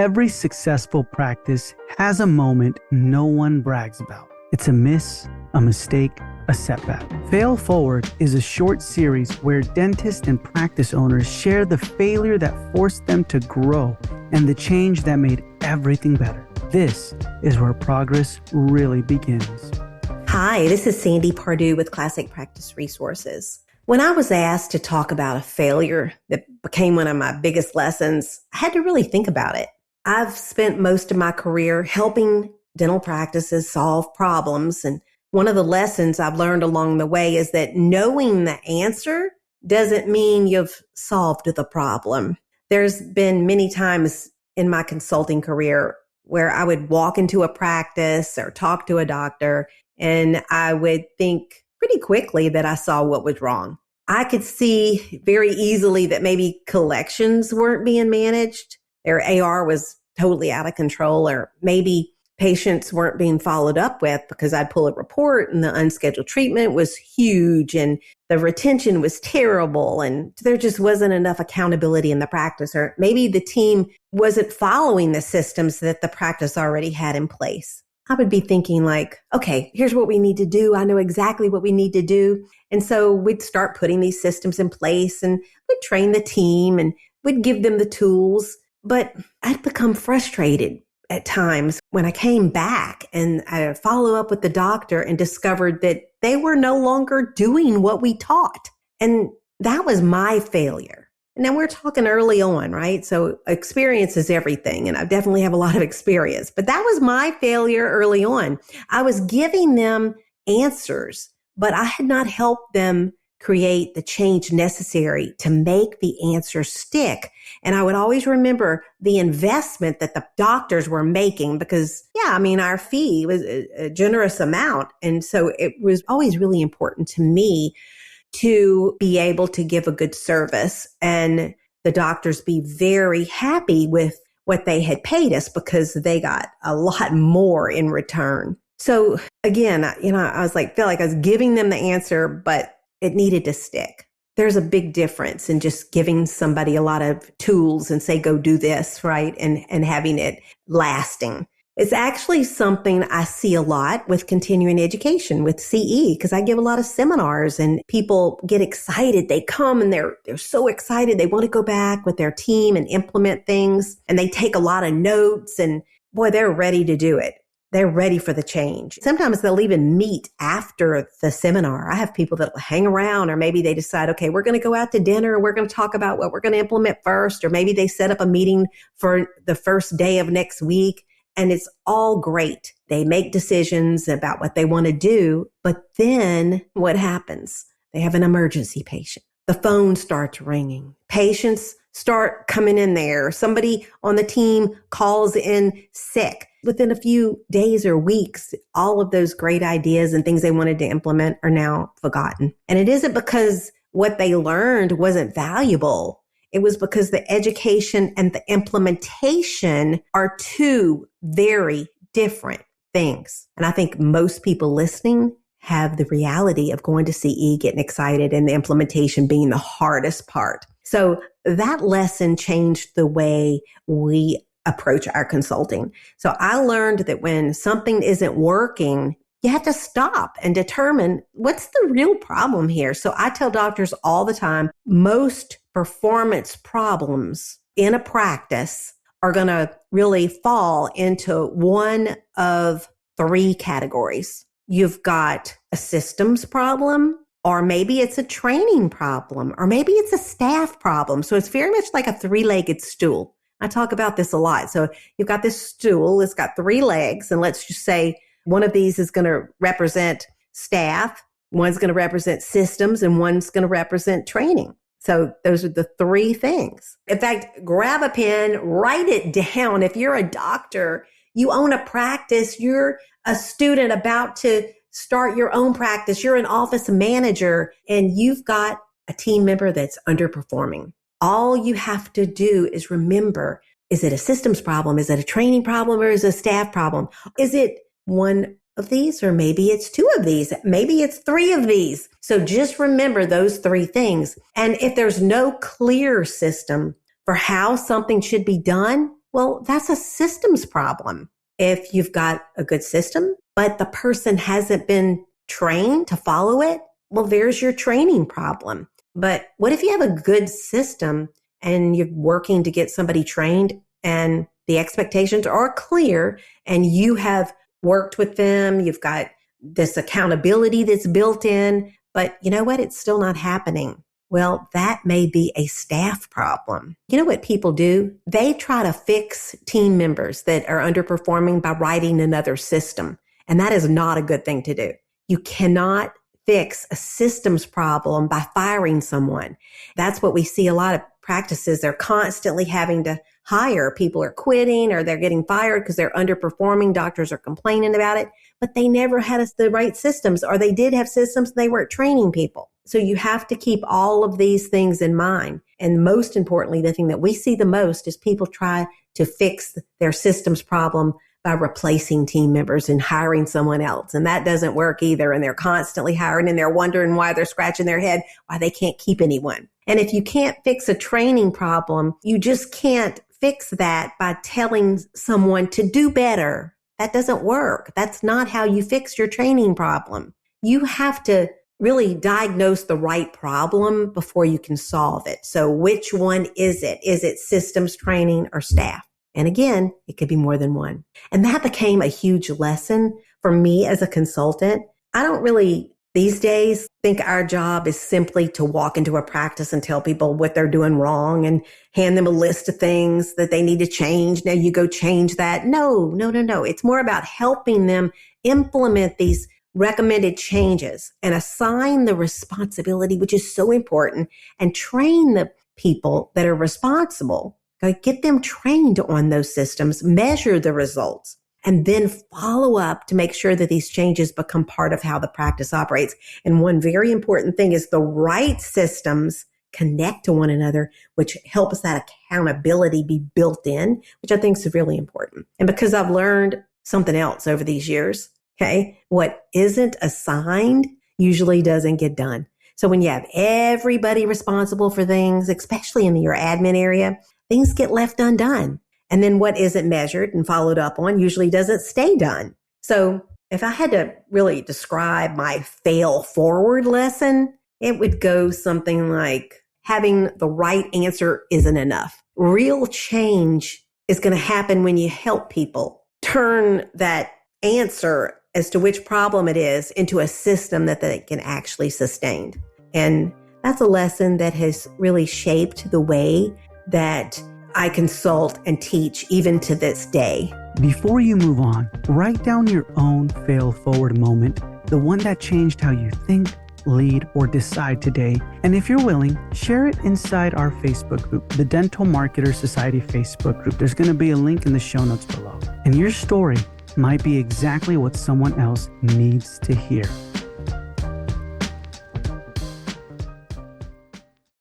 Every successful practice has a moment no one brags about. It's a miss, a mistake, a setback. Fail Forward is a short series where dentists and practice owners share the failure that forced them to grow and the change that made everything better. This is where progress really begins. Hi, this is Sandy Pardue with Classic Practice Resources. When I was asked to talk about a failure that became one of my biggest lessons, I had to really think about it. I've spent most of my career helping dental practices solve problems. And one of the lessons I've learned along the way is that knowing the answer doesn't mean you've solved the problem. There's been many times in my consulting career where I would walk into a practice or talk to a doctor, and I would think pretty quickly that I saw what was wrong. I could see very easily that maybe collections weren't being managed. Their AR was totally out of control, or maybe patients weren't being followed up with because I'd pull a report and the unscheduled treatment was huge and the retention was terrible and there just wasn't enough accountability in the practice, or maybe the team wasn't following the systems that the practice already had in place. I would be thinking like, okay, here's what we need to do. I know exactly what we need to do. And so we'd start putting these systems in place and we'd train the team and we'd give them the tools. But I'd become frustrated at times when I came back and I'd follow up with the doctor and discovered that they were no longer doing what we taught. And that was my failure. Now we're talking early on, right? So experience is everything. And I definitely have a lot of experience, but that was my failure early on. I was giving them answers, but I had not helped them create the change necessary to make the answer stick. And I would always remember the investment that the doctors were making because, our fee was a generous amount. And so it was always really important to me to be able to give a good service and the doctors be very happy with what they had paid us because they got a lot more in return. So again, I was like, felt like I was giving them the answer, but it needed to stick. There's a big difference in just giving somebody a lot of tools and say, go do this, right? And having it lasting. It's actually something I see a lot with continuing education, with CE, because I give a lot of seminars and people get excited. They come and they're so excited. They want to go back with their team and implement things. And they take a lot of notes and boy, they're ready to do it. They're ready for the change. Sometimes they'll even meet after the seminar. I have people that will hang around, or maybe they decide, okay, we're going to go out to dinner. We're going to talk about what we're going to implement first. Or maybe they set up a meeting for the first day of next week. And it's all great. They make decisions about what they want to do. But then what happens? They have an emergency patient. The phone starts ringing. Patients start coming in there. Somebody on the team calls in sick. Within a few days or weeks, all of those great ideas and things they wanted to implement are now forgotten. And it isn't because what they learned wasn't valuable. It was because the education and the implementation are two very different things. And I think most people listening have the reality of going to CE, getting excited, and the implementation being the hardest part. So that lesson changed the way we approach our consulting. So I learned that when something isn't working, you have to stop and determine what's the real problem here. So I tell doctors all the time, most performance problems in a practice are going to really fall into one of three categories. You've got a systems problem, or maybe it's a training problem, or maybe it's a staff problem. So it's very much like a three-legged stool. I talk about this a lot. So you've got this stool, it's got three legs, and let's just say one of these is going to represent staff, one's going to represent systems, and one's going to represent training. So those are the three things. In fact, grab a pen, write it down. If you're a doctor, you own a practice, you're a student about to start your own practice, you're an office manager, and you've got a team member that's underperforming. All you have to do is remember, is it a systems problem? Is it a training problem? Or is it a staff problem? Is it one of these? Or maybe it's two of these. Maybe it's three of these. So just remember those three things. And if there's no clear system for how something should be done, Well, that's a systems problem. If you've got a good system, but the person hasn't been trained to follow it, well, there's your training problem. But what if you have a good system and you're working to get somebody trained and the expectations are clear and you have worked with them, you've got this accountability that's built in, but you know what? It's still not happening. Well, that may be a staff problem. You know what people do? They try to fix team members that are underperforming by writing another system. And that is not a good thing to do. You cannot fix a systems problem by firing someone. That's what we see a lot of practices. They're constantly having to hire. People are quitting or they're getting fired because they're underperforming. Doctors are complaining about it, but they never had the right systems, or they did have systems, they weren't training people. So you have to keep all of these things in mind. And most importantly, the thing that we see the most is people try to fix their systems problem by replacing team members and hiring someone else. And that doesn't work either. And they're constantly hiring and they're wondering why they're scratching their head, why they can't keep anyone. And if you can't fix a training problem, you just can't fix that by telling someone to do better. That doesn't work. That's not how you fix your training problem. You have to really diagnose the right problem before you can solve it. So which one is it? Is it systems training or staff? And again, it could be more than one. And that became a huge lesson for me as a consultant. I don't really these days think our job is simply to walk into a practice and tell people what they're doing wrong and hand them a list of things that they need to change. Now you go change that. No. It's more about helping them implement these recommended changes and assign the responsibility, which is so important, and train the people that are responsible. Get them trained on those systems, measure the results, and then follow up to make sure that these changes become part of how the practice operates. And one very important thing is the right systems connect to one another, which helps that accountability be built in, which I think is really important. And because I've learned something else over these years, what isn't assigned usually doesn't get done. So when you have everybody responsible for things, especially in your admin area, things get left undone. And then what isn't measured and followed up on usually doesn't stay done. So if I had to really describe my fail forward lesson, it would go something like having the right answer isn't enough. Real change is going to happen when you help people turn that answer as to which problem it is into a system that they can actually sustain. And that's a lesson that has really shaped the way that I consult and teach even to this day. Before you move on, write down your own fail forward moment, the one that changed how you think, lead, or decide today. And if you're willing, share it inside our Facebook group, the Dental Marketers Society Facebook group. There's going to be a link in the show notes below. And your story might be exactly what someone else needs to hear.